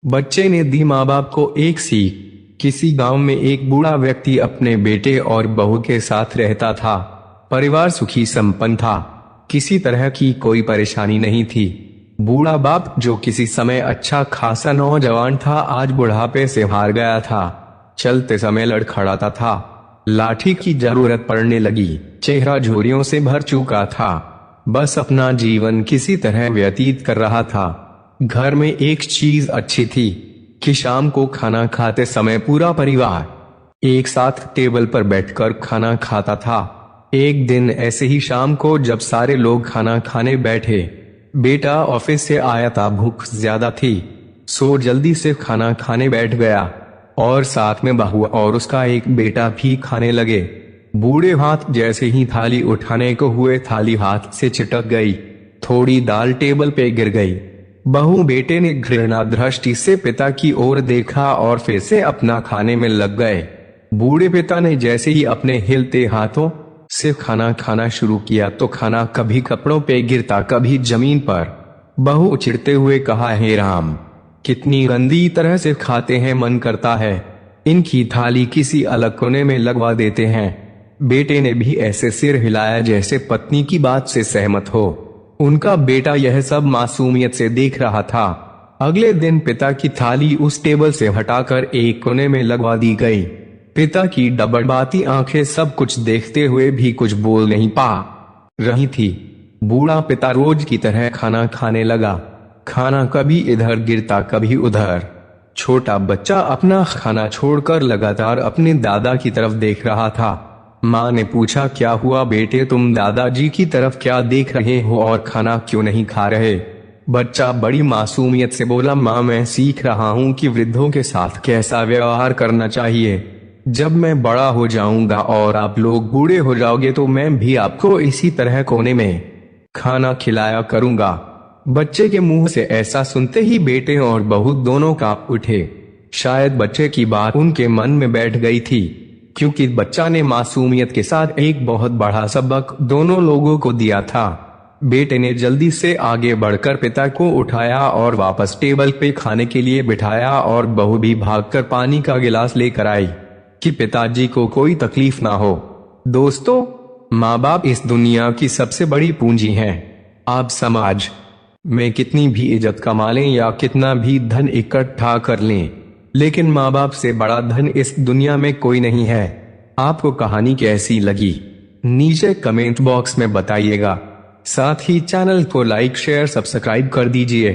बच्चे ने दी माँ बाप को एक सीख। किसी गांव में एक बूढ़ा व्यक्ति अपने बेटे और बहू के साथ रहता था। परिवार सुखी संपन्न था। किसी तरह की कोई परेशानी नहीं थी। बूढ़ा बाप, जो किसी समय अच्छा खासा नौजवान था, आज बुढ़ापे से हार गया था। चलते समय लड़खड़ाता था। लाठी की जरूरत पड़ने लगी। चेहरा झुर्रियों से भर चुका था। बस अपना जीवन किसी तरह व्यतीत कर रहा था। घर में एक चीज अच्छी थी कि शाम को खाना खाते समय पूरा परिवार एक साथ टेबल पर बैठकर खाना खाता था। एक दिन ऐसे ही शाम को जब सारे लोग खाना खाने बैठे, बेटा ऑफिस से आया था, भूख ज्यादा थी, सो जल्दी से खाना खाने बैठ गया और साथ में बहू और उसका एक बेटा भी खाने लगे। बूढ़े हाथ जैसे ही थाली उठाने को हुए, थाली हाथ से चिटक गई। थोड़ी दाल टेबल पे गिर गई। बहू बेटे ने घृणा दृष्टि से पिता की ओर देखा और फिर से अपना खाने में लग गए। बूढ़े पिता ने जैसे ही अपने हिलते हाथों से खाना खाना शुरू किया तो खाना कभी कपड़ों पे गिरता, कभी जमीन पर। बहू चिढ़ते हुए कहा, हे राम, कितनी गंदी तरह से खाते हैं, मन करता है इनकी थाली किसी अलग कोने में लगवा देते हैं। बेटे ने भी ऐसे सिर हिलाया जैसे पत्नी की बात से सहमत हो। उनका बेटा यह सब मासूमियत से देख रहा था। अगले दिन पिता की थाली उस टेबल से हटाकर एक कोने में लगवा दी गई। पिता की डबडबाती आंखें सब कुछ देखते हुए भी कुछ बोल नहीं पा रही थी। बूढ़ा पिता रोज की तरह खाना खाने लगा। खाना कभी इधर गिरता, कभी उधर। छोटा बच्चा अपना खाना छोड़कर लगातार अपने दादा की तरफ देख रहा था। माँ ने पूछा, क्या हुआ बेटे, तुम दादाजी की तरफ क्या देख रहे हो और खाना क्यों नहीं खा रहे? बच्चा बड़ी मासूमियत से बोला, माँ, मैं सीख रहा हूँ कि वृद्धों के साथ कैसा व्यवहार करना चाहिए। जब मैं बड़ा हो जाऊंगा और आप लोग बूढ़े हो जाओगे तो मैं भी आपको इसी तरह कोने में खाना खिलाया करूंगा। बच्चे के मुंह से ऐसा सुनते ही बेटे और बहू दोनों कांप उठे। शायद बच्चे की बात उनके मन में बैठ गई थी, क्योंकि बच्चा ने मासूमियत के साथ एक बहुत बड़ा सबक दोनों लोगों को दिया था। बेटे ने जल्दी से आगे बढ़कर पिता को उठाया और वापस टेबल पे खाने के लिए बिठाया और बहू भी भागकर पानी का गिलास लेकर आई कि पिताजी को कोई तकलीफ ना हो। दोस्तों, माँ बाप इस दुनिया की सबसे बड़ी पूंजी हैं। आप समाज में कितनी भी इज्जत कमा लें या कितना भी धन इकट्ठा कर लें, लेकिन माँ बाप से बड़ा धन इस दुनिया में कोई नहीं है। आपको कहानी कैसी लगी नीचे कमेंट बॉक्स में बताइएगा। साथ ही चैनल को लाइक, शेयर, सब्सक्राइब कर दीजिए।